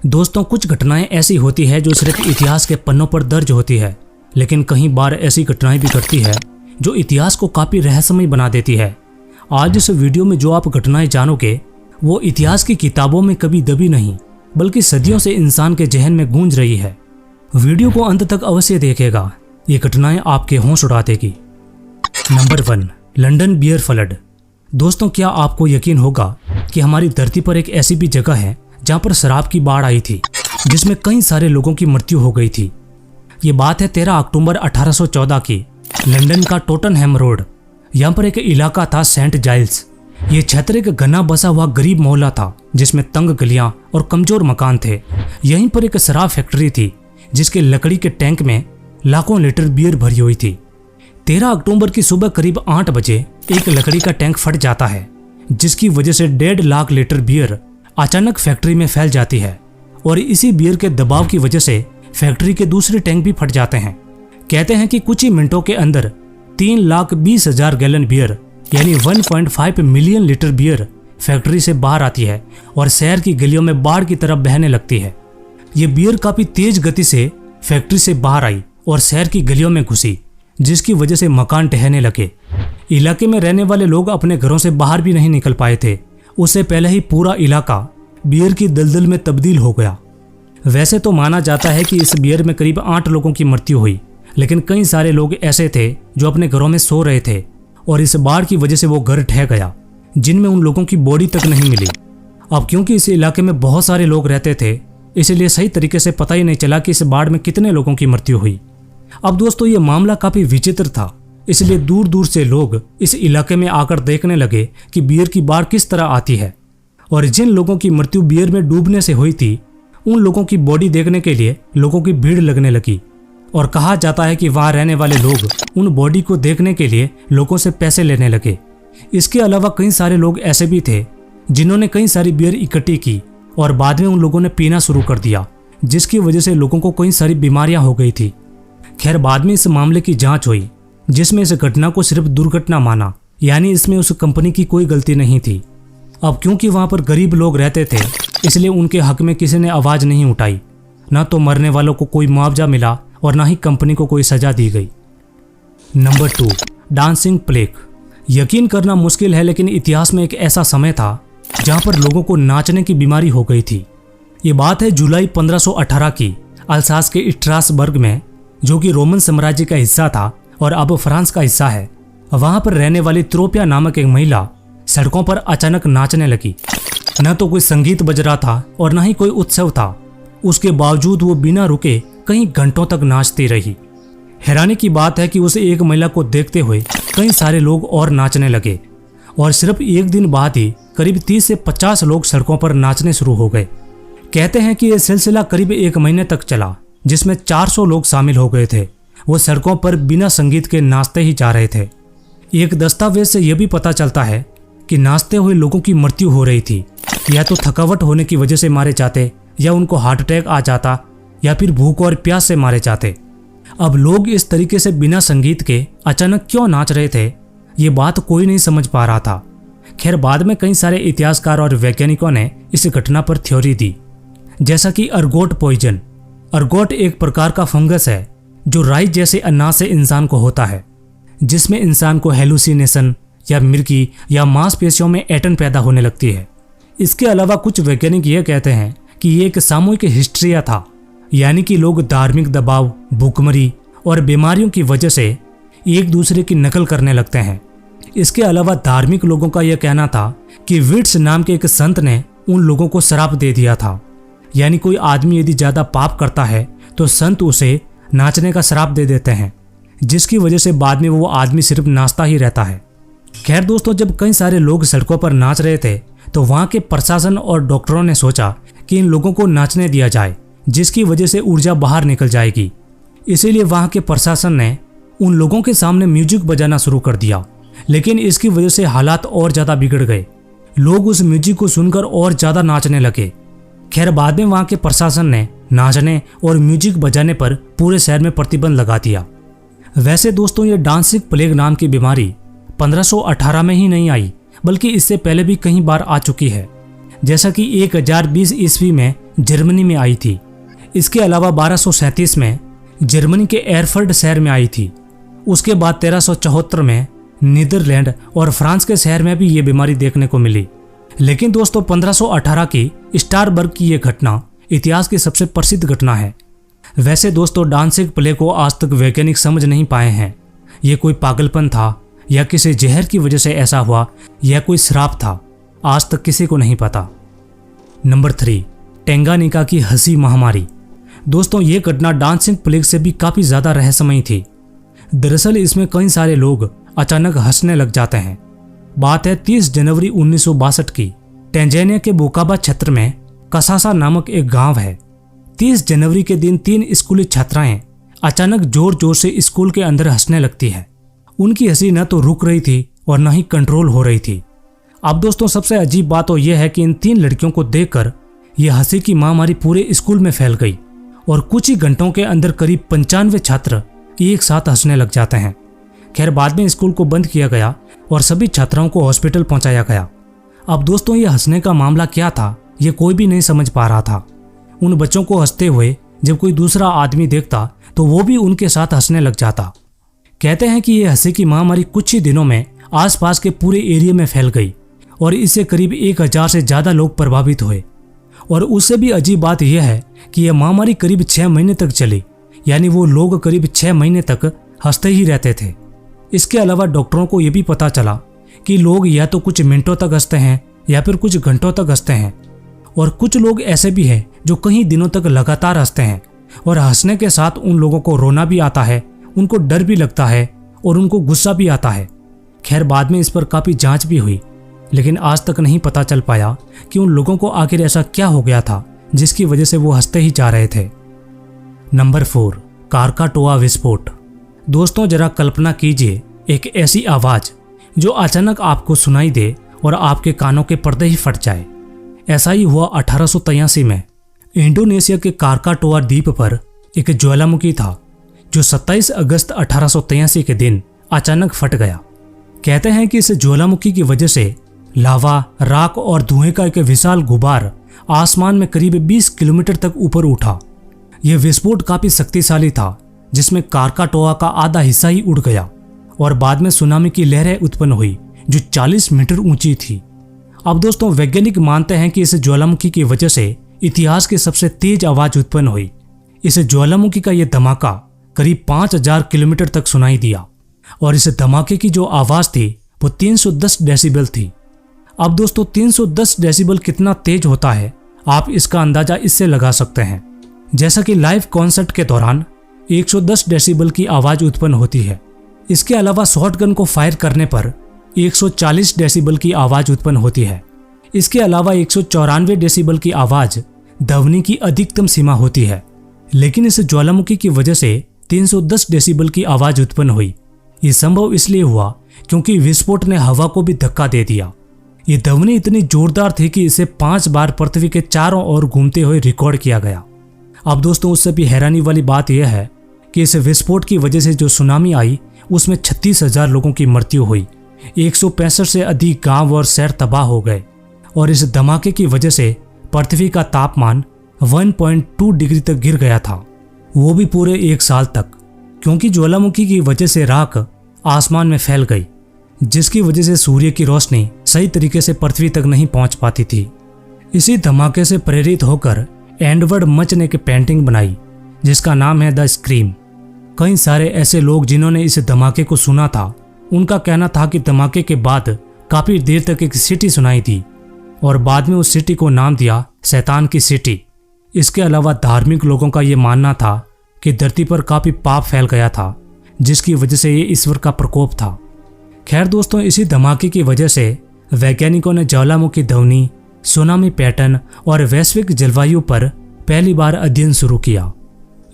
दोस्तों, कुछ घटनाएं ऐसी होती है जो सिर्फ इतिहास के पन्नों पर दर्ज होती है, लेकिन कई बार ऐसी घटनाएं भी घटती है जो इतिहास को काफी रहस्यमय बना देती है। आज इस वीडियो में जो आप घटनाएं जानोगे वो इतिहास की किताबों में कभी दबी नहीं, बल्कि सदियों से इंसान के जहन में गूंज रही है। वीडियो को अंत तक अवश्य देखेगा, ये घटनाएं आपके होश उड़ा देगी। Number 1, London beer flood. दोस्तों, क्या आपको यकीन होगा कि हमारी धरती पर एक ऐसी भी जगह है जहां पर शराब की बाढ़ आई थी, जिसमें कई सारे लोगों की मृत्यु हो गई थी। ये बात है 13 अक्टूबर 1814 की। लंदन का टोटनहैम रोड, यहाँ पर एक इलाका था सेंट जाइल्स। ये क्षेत्र एक घना बसा हुआ गरीब मोहल्ला था जिसमें तंग गलियां और कमजोर मकान थे। यहीं पर एक शराब फैक्ट्री थी जिसके लकड़ी के टैंक में लाखों लीटर बियर भरी हुई थी। 13 अक्टूबर की सुबह करीब 8 बजे एक लकड़ी का टैंक फट जाता है, जिसकी वजह से 1.5 लाख लीटर बियर अचानक फैक्ट्री में फैल जाती है और इसी बियर के दबाव की वजह से फैक्ट्री के दूसरे टैंक भी फट जाते हैं। कहते हैं कि कुछ ही मिनटों के अंदर 3,20,000 गैलन बियर यानी 1.5 मिलियन लीटर बियर फैक्ट्री से बाहर आती है और शहर की गलियों में बाढ़ की तरफ बहने लगती है। ये बियर काफी तेज गति से फैक्ट्री से बाहर आई और शहर की गलियों में घुसी, जिसकी वजह से मकान ढहने लगे। इलाके में रहने वाले लोग अपने घरों से बाहर भी नहीं निकल पाए थे। उससे पहले ही पूरा इलाका बियर की दलदल में तब्दील हो गया। वैसे तो माना जाता है कि इस बियर में करीब 8 लोगों की मृत्यु हुई, लेकिन कई सारे लोग ऐसे थे जो अपने घरों में सो रहे थे और इस बाढ़ की वजह से वो घर ढह गया, जिनमें उन लोगों की बॉडी तक नहीं मिली। अब क्योंकि इस इलाके में बहुत सारे लोग रहते थे, इसलिए सही तरीके से पता ही नहीं चला कि इस बाढ़ में कितने लोगों की मृत्यु हुई। अब दोस्तों, ये मामला काफी विचित्र था, इसलिए दूर दूर से लोग इस इलाके में आकर देखने लगे कि बियर की बाढ़ किस तरह आती है। और जिन लोगों की मृत्यु बियर में डूबने से हुई थी, उन लोगों की बॉडी देखने के लिए लोगों की भीड़ लगने लगी और कहा जाता है कि वहां रहने वाले लोग उन बॉडी को देखने के लिए लोगों से पैसे लेने लगे। इसके अलावा कई सारे लोग ऐसे भी थे जिन्होंने कई सारी बियर इकट्ठी की और बाद में उन लोगों ने पीना शुरू कर दिया, जिसकी वजह से लोगों को कई सारी बीमारियां हो गई थी। खैर, बाद में इस मामले की जांच हुई, जिसमें इस घटना को सिर्फ दुर्घटना माना, यानी इसमें उस कंपनी की कोई गलती नहीं थी। अब क्योंकि वहां पर गरीब लोग रहते थे, इसलिए उनके हक में किसी ने आवाज नहीं उठाई। ना तो मरने वालों को कोई मुआवजा मिला और ना ही कंपनी को कोई सजा दी गई। Number 2, dancing plague. यकीन करना मुश्किल है, लेकिन इतिहास में एक ऐसा समय था जहां पर लोगों को नाचने की बीमारी हो गई थी। ये बात है जुलाई 1518 की, अल्सास के स्ट्रासबर्ग में, जो कि रोमन साम्राज्य का हिस्सा था और अब फ्रांस का हिस्सा है। वहां पर रहने वाली त्रोपिया नामक एक महिला सड़कों पर अचानक नाचने लगी। न तो कोई संगीत बज रहा था और न ही कोई उत्सव था। उसके बावजूद वो बिना रुके कई घंटों तक नाचती रही। हैरानी की बात है कि उस एक महिला को देखते हुए कई सारे लोग और नाचने लगे और सिर्फ एक दिन बाद ही करीब 30 से 50 लोग सड़कों पर नाचने शुरू हो गए। कहते हैं कि यह सिलसिला करीब 1 महीने तक चला, जिसमें 400 लोग शामिल हो गए थे। वो सड़कों पर बिना संगीत के नाचते ही जा रहे थे। एक दस्तावेज से यह भी पता चलता है कि नाचते हुए लोगों की मृत्यु हो रही थी, या तो थकावट होने की वजह से मारे जाते, या उनको हार्ट अटैक आ जाता, या फिर भूख और प्यास से मारे जाते। अब लोग इस तरीके से बिना संगीत के अचानक क्यों नाच रहे थे, ये बात कोई नहीं समझ पा रहा था। खैर, बाद में कई सारे इतिहासकार और वैज्ञानिकों ने इस घटना पर थ्योरी दी, जैसा कि अर्गोट पॉइजन। अर्गोट एक प्रकार का फंगस है जो राई जैसे अनाज से इंसान को होता है, जिसमें इंसान को हेलुसिनेशन या मिर्गी या मांसपेशियों में ऐंठन पैदा होने लगती है। इसके अलावा कुछ वैज्ञानिक यह कहते हैं कि ये एक सामूहिक हिस्ट्रिया था, यानी कि लोग धार्मिक दबाव, भूखमरी और बीमारियों की वजह से एक दूसरे की नकल करने लगते हैं। इसके अलावा धार्मिक लोगों का यह कहना था कि विट्स नाम के एक संत ने उन लोगों को श्राप दे दिया था, यानी कोई आदमी यदि ज्यादा पाप करता है तो संत उसे नाचने का श्राप दे देते हैं, जिसकी वजह से बाद में वो आदमी सिर्फ नाचता ही रहता है। खैर दोस्तों, जब कई सारे लोग सड़कों पर नाच रहे थे तो वहां के प्रशासन और डॉक्टरों ने सोचा कि इन लोगों को नाचने दिया जाए, जिसकी वजह से ऊर्जा बाहर निकल जाएगी। इसीलिए वहां के प्रशासन ने उन लोगों के सामने म्यूजिक बजाना शुरू कर दिया, लेकिन इसकी वजह से हालात और ज्यादा बिगड़ गए। लोग उस म्यूजिक को सुनकर और ज्यादा नाचने लगे। खैर, बाद में वहां के प्रशासन ने नाचने और म्यूजिक बजाने पर पूरे शहर में प्रतिबंध लगा दिया। वैसे दोस्तों, ये डांसिंग प्लेग नाम की बीमारी 1518 में ही नहीं आई, बल्कि इससे पहले भी कई बार आ चुकी है। जैसा कि 1020 ईस्वी में जर्मनी में आई थी। इसके अलावा 1237 में जर्मनी के एरफर्ड शहर में आई थी। उसके बाद 1374 में नीदरलैंड और फ्रांस के शहर में भी ये बीमारी देखने को मिली। लेकिन दोस्तों 1518 की स्टारबर्ग की ये घटना इतिहास की सबसे प्रसिद्ध घटना है। वैसे दोस्तों डांसिंग प्ले को आज तक वैज्ञानिक समझ नहीं पाए हैं। ये कोई पागलपन था या किसी जहर की वजह से ऐसा हुआ या कोई श्राप था, आज तक किसी को नहीं पता। नंबर 3, टेंगानिका की हंसी महामारी। दोस्तों ये घटना डांसिंग प्लेग से भी काफी ज्यादा रहस्यमयी थी। दरअसल इसमें कई सारे लोग अचानक हंसने लग जाते हैं। बात है 30 जनवरी 1962 की। टैंजानिया के बोकाबा क्षेत्र में कसासा नामक एक गांव है। 30 जनवरी के दिन 3 स्कूली छात्राएं अचानक जोर जोर से स्कूल के अंदर हंसने लगती है। उनकी हंसी न तो रुक रही थी और न ही कंट्रोल हो रही थी। अब दोस्तों सबसे अजीब बात तो यह है कि इन 3 लड़कियों को देखकर यह हंसी की महामारी पूरे स्कूल में फैल गई और कुछ ही घंटों के अंदर करीब 95 छात्र एक साथ हंसने लग जाते हैं। खैर बाद में स्कूल को बंद किया गया और सभी छात्राओं को हॉस्पिटल पहुंचाया गया। अब दोस्तों ये हंसने का मामला क्या था ये कोई भी नहीं समझ पा रहा था। उन बच्चों को हंसते हुए जब कोई दूसरा आदमी देखता तो वो भी उनके साथ हंसने लग जाता। कहते हैं कि यह हंसी की महामारी कुछ ही दिनों में आसपास के पूरे एरिया में फैल गई और इससे करीब 1000 से ज्यादा लोग प्रभावित हुए। और उससे भी अजीब बात यह है कि यह महामारी करीब 6 महीने तक चली, यानी वो लोग करीब 6 महीने तक हंसते ही रहते थे। इसके अलावा डॉक्टरों को यह भी पता चला कि लोग या तो कुछ मिनटों तक हंसते हैं या फिर कुछ घंटों तक हंसते हैं, और कुछ लोग ऐसे भी हैं जो कई दिनों तक लगातार हंसते हैं। और हंसने के साथ उन लोगों को रोना भी आता है, उनको डर भी लगता है और उनको गुस्सा भी आता है। खैर बाद में इस पर काफी जांच भी हुई, लेकिन आज तक नहीं पता चल पाया कि उन लोगों को आखिर ऐसा क्या हो गया था जिसकी वजह से वो हंसते ही जा रहे थे। नंबर 4, कारकाटोआ विस्फोट। दोस्तों जरा कल्पना कीजिए एक ऐसी आवाज जो अचानक आपको सुनाई दे और आपके कानों के पर्दे ही फट जाए। ऐसा ही हुआ 1883 में। इंडोनेशिया के कारकाटोआ द्वीप पर एक ज्वालामुखी था जो 27 अगस्त 1883 के दिन अचानक फट गया। कहते हैं कि इस ज्वालामुखी की वजह से लावा, राख और धुएं का एक विशाल गुबार आसमान में करीब 20 किलोमीटर तक ऊपर उठा। यह विस्फोट काफी शक्तिशाली था जिसमें कारकाटोआ का आधा हिस्सा ही उड़ गया और बाद में सुनामी की लहरें उत्पन्न हुई जो 40 मीटर ऊंची थी। अब दोस्तों वैज्ञानिक मानते हैं कि इस ज्वालामुखी की वजह से इतिहास की सबसे तेज आवाज उत्पन्न हुई। इस ज्वालामुखी का यह धमाका करीब 5000 किलोमीटर तक सुनाई दिया और इस धमाके की जो आवाज थी वो 310 डेसिबल थी। अब दोस्तों 310 डेसिबल कितना तेज होता है आप इसका अंदाजा इससे लगा सकते हैं। जैसा कि लाइव कॉन्सर्ट के दौरान 110 डेसिबल की आवाज उत्पन्न होती है। इसके अलावा शॉटगन को फायर करने पर 140 डेसिबल की आवाज उत्पन्न होती है। इसके अलावा 194 डेसिबल की आवाज ध्वनि की अधिकतम सीमा होती है। लेकिन इस ज्वालामुखी की वजह से 310 डेसिबल की आवाज उत्पन्न हुई। ये संभव इसलिए हुआ क्योंकि विस्फोट ने हवा को भी धक्का दे दिया। ये ध्वनि इतनी जोरदार थी कि इसे 5 बार पृथ्वी के चारों ओर घूमते हुए रिकॉर्ड किया गया। अब दोस्तों उससे भी हैरानी वाली बात यह है कि इस विस्फोट की वजह से जो सुनामी आई उसमें 36,000 लोगों की मृत्यु हुई। 165 से अधिक गांव और शहर तबाह हो गए और इस धमाके की वजह से पृथ्वी का तापमान 1.2 डिग्री तक गिर गया था, वो भी पूरे 1 साल तक, क्योंकि ज्वालामुखी की वजह से राख आसमान में फैल गई जिसकी वजह से सूर्य की रोशनी सही तरीके से पृथ्वी तक नहीं पहुंच पाती थी। इसी धमाके से प्रेरित होकर एडवर्ड मच ने एक पेंटिंग बनाई जिसका नाम है द स्क्रीम। कई सारे ऐसे लोग जिन्होंने इस धमाके को सुना था उनका कहना था कि धमाके के बाद काफी देर तक एक सिटी सुनाई दी और बाद में उस सिटी को नाम दिया शैतान की सिटी। इसके अलावा धार्मिक लोगों का यह मानना था कि धरती पर काफी पाप फैल गया था जिसकी वजह से ये ईश्वर का प्रकोप था। खैर दोस्तों इसी धमाके की वजह से वैज्ञानिकों ने ज्वालामुखी ध्वनि, सुनामी पैटर्न और वैश्विक जलवायु पर पहली बार अध्ययन शुरू किया।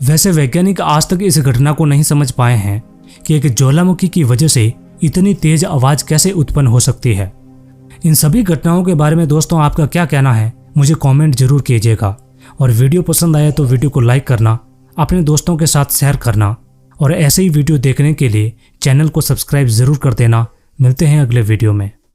वैसे वैज्ञानिक आज तक इस घटना को नहीं समझ पाए हैं कि एक ज्वालामुखी की वजह से इतनी तेज आवाज कैसे उत्पन्न हो सकती है। इन सभी घटनाओं के बारे में दोस्तों आपका क्या कहना है मुझे कमेंट जरूर कीजिएगा और वीडियो पसंद आया तो वीडियो को लाइक करना, अपने दोस्तों के साथ शेयर करना और ऐसे ही वीडियो देखने के लिए चैनल को सब्सक्राइब जरूर कर देना। मिलते हैं अगले वीडियो में।